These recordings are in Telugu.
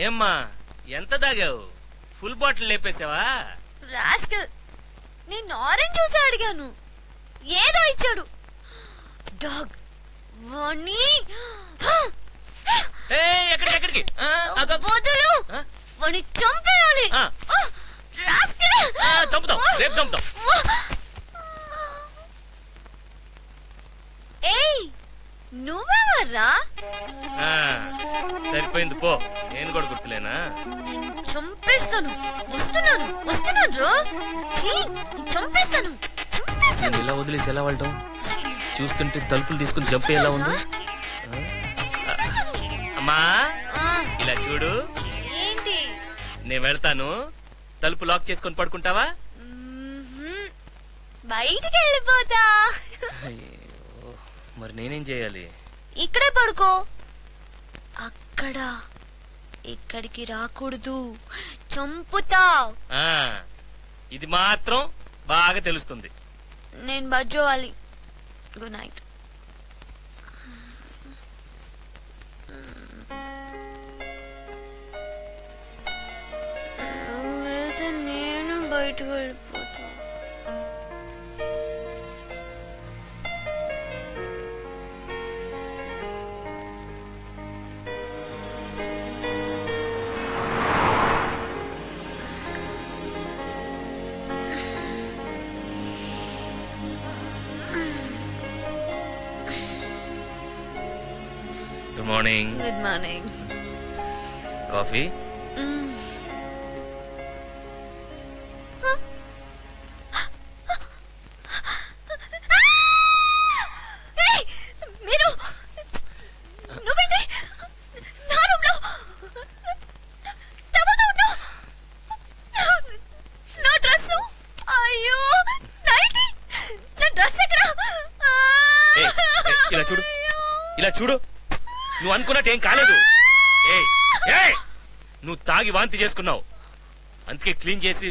ఏమ్మా ఎంత తాగావు? ఫుల్ బాటిల్ లేపేసావా? రాస్కల్, నేను ఆరెంజ్ జ్యూస్ అడిగాను, ఏదో ఇచ్చాడు. డాగ్ వాణ్ణి ఎక్కడికి వదులు, వాణ్ణి చంపేయాలి. చంపుతాం, రేపు చంపుతాం. ఏయ్ నువ్వెవర్రా? సరిపోయింది పో, నేను కూడా గుర్తులేనా? చంపేస్తాను, వస్తున్నాను వస్తున్నాను రా, చంపేస్తాను చంపేస్తాను. ఇలా వదిలేసి ఎలా వెళ్ళటం? చూస్తుంటే తలుపులు తీసుకుని జంప్ ఎలా ఉంది? అమ్మా ఇలా చూడు. ఏంటి? నేను వెళ్తాను, తలుపు లాక్ చేసుకొని పడుకుంటావా? బయటికి వెళ్ళిపోతా. మరి నేనేం చేయాలి? ఇక్కడే పడుకో. అక్కడ ఇక్కడికి రాకూడదు, చంపుతా. ఇది మాత్రం బాగా తెలుస్తుంది. నేను బజ్జోవాలి. Good night. వెళ్తే నేను బయటకు వెళ్ళిపోతా. Good morning. Good morning. Coffee? ఇలా చూడు, ఇలా చూడు. నువ్వు అనుకున్నట్టు ఏం కాలేదు. నువ్వు తాగి వాంతి చేసుకున్నావు, అందుకే క్లీన్ చేసి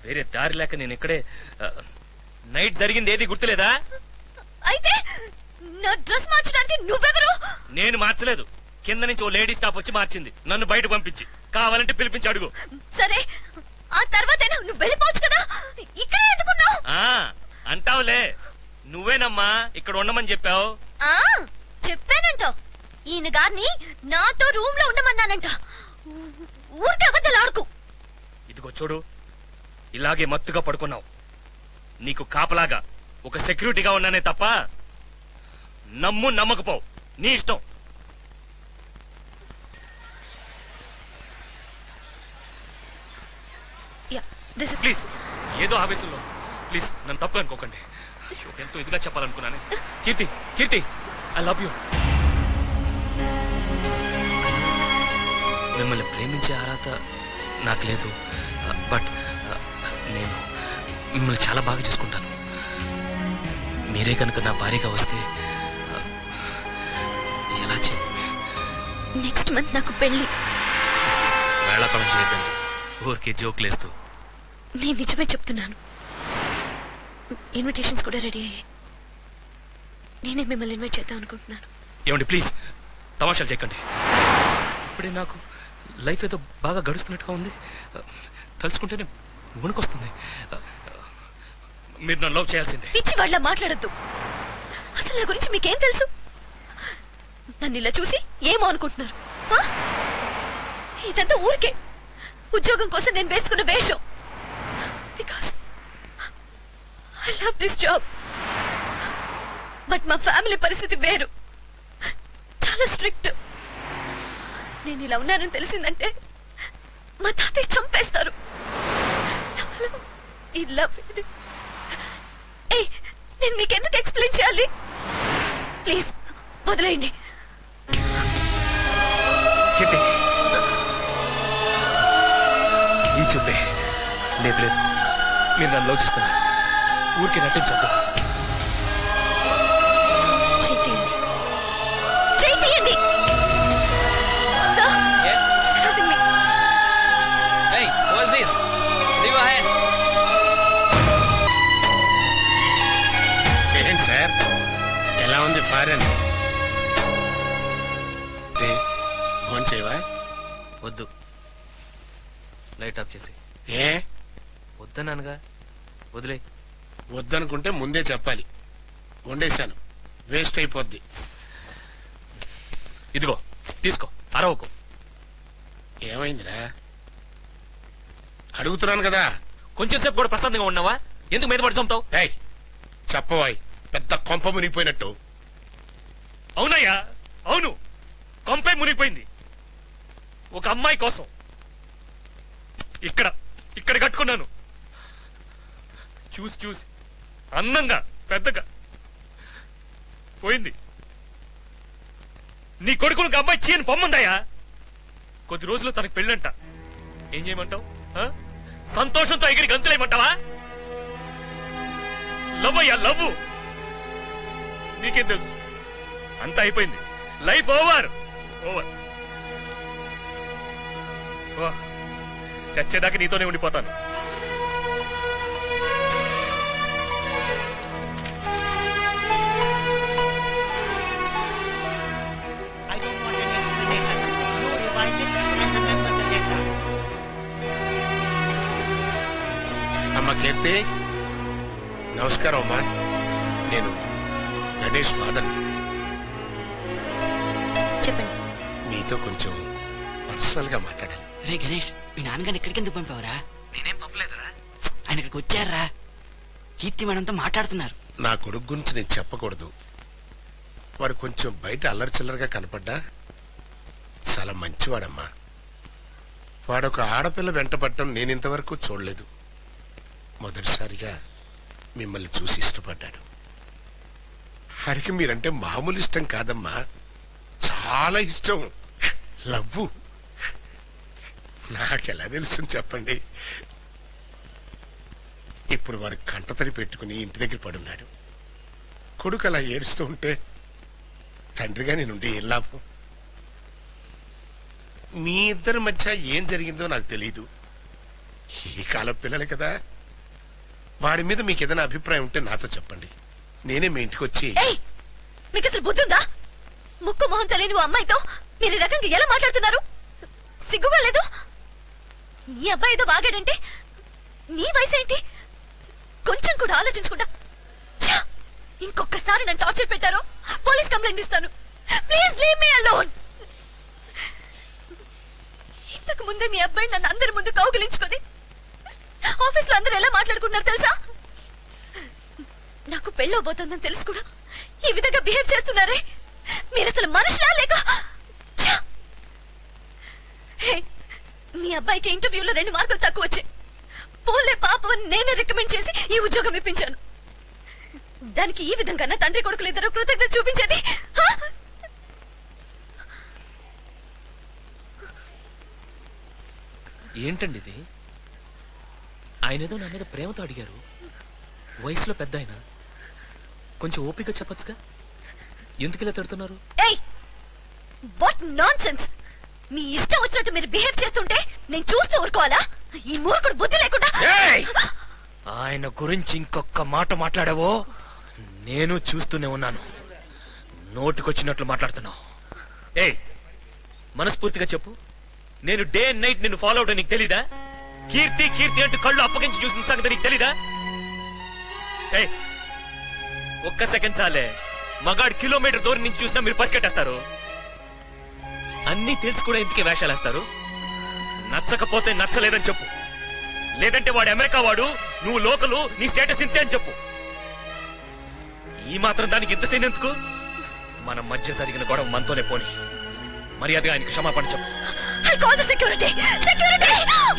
వేరే దారి లేక నేను ఇక్కడే. నైట్ జరిగింది ఏది గుర్తులేదా? అయితే నా డ్రెస్ మార్చడానికి నువ్వెవరు? నేను మార్చలేదు, కింద నుంచి ఓ లేడీ స్టాఫ్ వచ్చి మార్చింది, నన్ను బయట పంపించి. కావాలంటే పిలిపించి అడుగు. సరే, ఆ తర్వాత నువ్వు వెళ్ళిపోవచ్చు కదా, ఇక్కడే ఎందుకున్నావు? అంటావులే, నువ్వేనమ్మా ఇక్కడ ఉండమని చెప్పావు. చెప్పానంట, ఈయన గారిని నాతో రూమ్ లో ఉండమన్నానంట. ఊరికే అబద్ధాలాడుకు. ఇదిగో చూడు, ఇలాగే మత్తుగా పడుకున్నావు. నీకు కాపలాగా ఒక సెక్యూరిటీగా ఉన్నానే తప్ప నమ్ము నమ్మకపోవు, నీ ఇష్టం. ప్లీజ్, ఏదో ఆవేశంలో ప్లీజ్ నన్ను తప్పు అనుకోకండి. ఎంతో ఇదిగా చెప్పాలనుకున్నాను. కీర్తి, కీర్తి, ఐ లవ్ యూ. మిమ్మల్ని ప్రేమించే అర్హత నాకు లేదు, బట్ నేను మిమ్మల్ని చాలా బాగా చూసుకుంటాను. మీరే కనుక నా భార్యగా వస్తే ఎలా నెక్స్ట్ మంత్ నాకు పెళ్లి. వేళాకాలం చేయకండి, ఊరికే జోక్లేస్తూ. నేను నిజమే చెప్తున్నాను, ఇన్విటేషన్స్ కూడా రెడీ అయ్యాయి. నేనే మిమ్మల్ని ఇన్వైట్ చేద్దాం అనుకుంటున్నాను. ఏమండి ప్లీజ్ తమాషాలు చేయకండి. ఇప్పుడే నాకు లైఫ్ ఏదో బాగా గడుస్తున్నట్టుగా ఉంది, తలుచుకుంటేనే వణుకొస్తుంది. మీరు నన్ను లవ్ చేయాల్సిందే. పిచ్చి వాళ్ళ మాట్లాడద్దు. అసలు నా గురించి మీకేం తెలుసు? నన్ను ఇలా చూసి ఏమో అనుకుంటున్నారు? ఇదంతా ఊరికే ఉద్యోగం కోసం నేను వేసుకున్న వేషం. Because I love this job. But మా ఫ్యామిలీ పరిస్థితి వేరు, చాలా స్ట్రిక్ట్. నేను ఇలా ఉన్నానని తెలిసిందంటే మా తాతయ్య చంపేస్తారు. ఈ లవ్ ఇది. నేను మీకెందుకు ఎక్స్ప్లెయిన్ చేయాలి? ప్లీజ్ వదిలేయండి. ఈ చూపే లేదు లేదు, మీరు నన్ను లవ్ చేస్తున్నారు, ఊరికి నటించొద్దు. చేయండి. ఏంటి సార్, ఎలా ఉంది ఫారెన్? ఫోన్ చేయవా? వద్దు, లైట్ ఆఫ్ చేసి. ఏ వద్దన్నానుగా, వదిలే. వద్దనుకుంటే ముందే చెప్పాలి. వండేశాను, వేస్ట్ అయిపోద్ది. ఇదిగో తీసుకో, అరవకు. ఏమైందిరా? అడుగుతున్నాను కదా. కొంచెం సేపు కూడా ప్రశాంతంగా ఉన్నావా? ఎందుకు మీద పడి చంపుతావు? ఏయ్ చెప్పవాయ్, పెద్ద కొంప మునిగిపోయినట్టు. అవునయ్యా, అవును, కొంపే మునిగిపోయింది. ఒక అమ్మాయి కోసం ఇక్కడ ఇక్కడ కట్టుకున్నాను. చూసి చూసి అందంగా పెద్దగా పోయింది. నీ కొడుకులకు అమ్మాయి చేయని పొమ్మందయ్యా. కొద్ది రోజులు తనకు పెళ్ళంట. ఏం చేయమంటావు? సంతోషంతో ఎగిరి గంతులేయమంటావా? లవ్ అయ్యా, లవ్. నీకేం తెలుసు? అంతా అయిపోయింది. Life over, over. చచ్చేదాకా నీతోనే ఉండిపోతాను. I don't want any explanations. You revise it and remember the deadlines. అమ్మ కీర్తి, నమస్కారం అమ్మా. నేను గణేష్ ఫాదర్ని. చెప్పండి. మీతో కొంచెం పర్సనల్ గా మాట్లాడాలి. రే గణేష్, మీ నాన్నగారిని ఎక్కడికి ఎందుకు పంపావురా? నేనేం పంపలేదురా. ఆయన ఇక్కడికి వచ్చారా? కీర్తి మేడంతో మాట్లాడుతున్నారు. నా కొడుకు గురించి నేను చెప్పకూడదు. వాడు కొంచెం బయట అల్లరి చిల్లరగా కనపడ్డా చాలా మంచివాడమ్మా. వాడొక ఆడపిల్ల వెంటపడటం నేను ఇంతవరకు చూడలేదు. మొదటిసారిగా మిమ్మల్ని చూసి ఇష్టపడ్డాడు. హరికి మీరంటే మామూలు ఇష్టం కాదమ్మా, చాలా ఇష్టం. లవ్వు. నాకెలా తెలుసు చెప్పండి. ఇప్పుడు వాడు కంటతడి పెట్టుకుని ఇంటి దగ్గర పడున్నాడు. కొడుకు అలా ఏడుస్తూ ఉంటే తండ్రిగా నేనుండి ఏం లాభం? మీ ఇద్దరి మధ్య ఏం జరిగిందో నాకు తెలీదు. ఈ కాలం పిల్లలు కదా. వాడి మీద మీకు ఏదైనా అభిప్రాయం ఉంటే నాతో చెప్పండి. నేనే మీ ఇంటికి వచ్చి. మీకు అసలు బుద్ధుందా? ముక్కు మొహం తెలియని ఓ అమ్మాయితో మీరు ఈ రకంగా ఎలా మాట్లాడుతున్నారు? సిగ్గుగా లేదు? నీ అబ్బాయి ఏదో బాగాడంటే నీ వయసు ఏంటి? కొంచెం కూడా ఆలోచించకుండా ఛ! ఇంకొకసారి నన్ను టార్చర్ పెట్టారో పోలీస్ కంప్లైంట్ ఇస్తాను. Please leave me alone. ఇంతకు ముందే మీ అబ్బాయి నన్ను అందరి ముందు కౌగిలించుకొని ఆఫీస్ లో అందరూ ఎలా మాట్లాడుకున్నారు తెలుసా? నాకు పెళ్ళవబోతోందని తెలుసు కూడా ఈ విధంగా బిహేవ్ చేస్తున్నారే. మీరు అసలు మనుషులా లేక? ఛ! హే, మీ అబ్బాయికి ఇంటర్వ్యూలో 2 మార్కులు తక్కువ వచ్చాయి. పోలే పాపం నేనే రికమెండ్ చేసి ఈ ఉద్యోగం ఇప్పించాను. దానికి ఈ విధంగా తండ్రి కొడుకులు ఇద్దరు కృతజ్ఞత చూపించేది? ఏంటండి ఇది? ఆయన ఏదో నా మీద ప్రేమతో అడిగారు. వయసులో పెద్ద ఆయన, కొంచెం ఓపిక చెప్పచ్చుగా. ఎందుకు ఇలా తిడుతున్నారు? ఏయ్, వాట్ నాన్సెన్స్! మీ ఇష్టం వచ్చినట్టు మీరు బిహేవ్ చేస్తుంటే నేను చూస్తూ ఊరుకోవాలా? ఈ మూర్ఖుడు బుద్ధి లేకుండా. ఆయన గురించి ఇంకొక మాట మాట్లాడావో నేను చూస్తూనే ఉన్నాను. నోటికొచ్చినట్లు మాట్లాడుతున్నావు. ఏయ్, మనస్ఫూర్తిగా చెప్పు, నేను డే అండ్ నైట్ నిన్ను ఫాలో అవడం నీకు తెలీదా? కీర్తి కీర్తి అంటూ కళ్ళు అప్పగించి చూసిన సంగతి నీకు తెలీదా? ఏయ్, ఒక్క సెకండ్ చాలే. మగాడు కిలోమీటర్ దూరం నుంచి చూసినా మీరు పసిగట్టేస్తారు. అన్నీ తెలుసు కూడా ఇంటికి వేషాలు వేస్తారు. నచ్చకపోతే నచ్చలేదని చెప్పు. లేదంటే వాడు అమెరికా వాడు, నువ్వు లోకలు, నీ స్టేటస్ ఇంతే అని చెప్పు. ఈ మాత్రం దానికి ఇంత సీన్ ఎందుకు? మన మధ్య జరిగిన గొడవ మనతోనే పోని. మర్యాదగా ఆయనకి క్షమాపణ చెప్పు.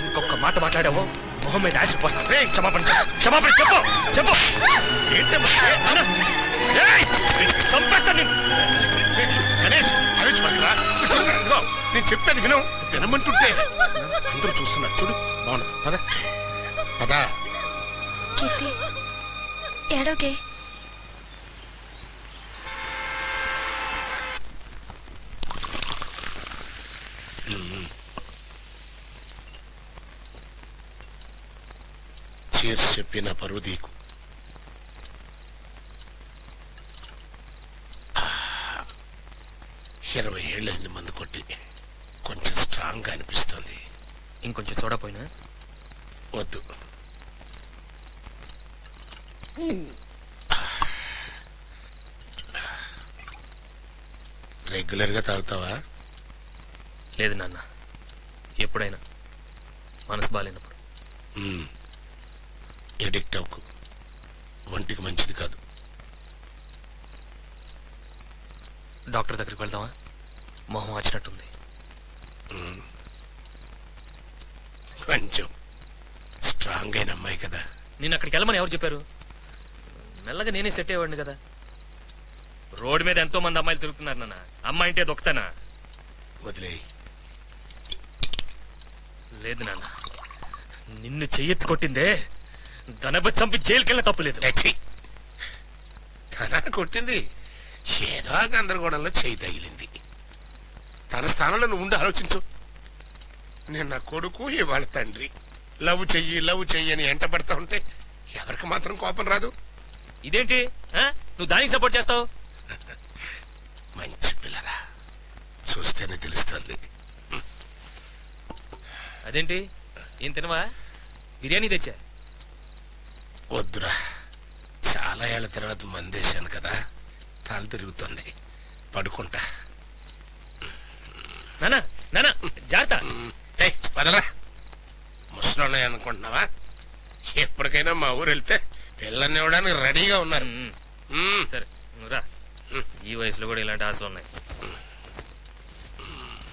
ఇంకొక మాట మాట్లాడావో మొహం మీద యాసిడ్ పోస్తాను. క్షమాపణ చెప్పు, క్షమాపణ చెప్పు, చెప్పు. చంపేస్తాను నేను. గణేష్, నేను చెప్పేది విను. వినమంటుంటే అందరూ చూస్తున్నారు. చూడు, బాగుంది. పద పదా. కీర్తి, ఏడోకే. చీర్స్ చెప్పిన పరువు దీకు. 20 ఏళ్ళైంది మందు కొట్టి. కొంచెం స్ట్రాంగ్ స్ట్రాంగ్ గా అనిపిస్తుంది. ఇంకొంచెం సోడా పోయినా? వద్దు. రెగ్యులర్ గా తాగుతావా? లేదు నాన్న, ఎప్పుడైనా మనసు బాగాలేనప్పుడు. ఎడిక్ట్ అవ్వకు, ఒంటికి మంచిది కాదు. డాక్టర్ దగ్గరికి వెళ్దామా? మొహం వచ్చినట్టుంది. కొంచెం స్ట్రాంగ్ అయిన అమ్మాయి కదా. నేను అక్కడికి వెళ్ళమని ఎవరు చెప్పారు? మెల్లగా నేనే సెట్ అయ్యేవాడిని కదా. రోడ్డు మీద ఎంతో మంది అమ్మాయిలు తిరుగుతున్నారు నాన్న. అమ్మాయి అంటే దొక్కుతానా? వదిలే. లేదు నాన్న, నిన్ను చెయ్యెత్తి కొట్టిందే దనబ చంపి జైలుకెళ్ళిన తప్పులేదు. తన కొట్టింది ఏదో గందరగోళంలో చేయి తగిలింది. తన స్థానంలో నువ్వు ఉండి ఆలోచించు. నేను నా కొడుకు, ఇవాళ తండ్రి. లవ్ చెయ్యి అని ఎంట పడతా ఉంటే ఎవరికి మాత్రం కోపం రాదు? ఇదేంటి నువ్వు దానికి సపోర్ట్ చేస్తావు? మంచి పిల్లరా, చూస్తేనే తెలుస్తుంది. అదేంటి, ఏం తినవా? బిర్యానీ తెచ్చా. వద్దురా, చాలా ఏళ్ల తర్వాత మందేశాను కదా, తల తిరుగుతుంది. పడుకుంటా. నానా నానా జాగ్రత్త. పదరా, ముసలి అనుకుంటున్నావా? ఎప్పటికైనా మా ఊరు వెళ్తే పిల్లల్ని ఇవ్వడానికి రెడీగా ఉన్నారు. సరే నువ్వు రా. ఈ వయసులో కూడా ఇలాంటి ఆశలు ఉన్నాయి.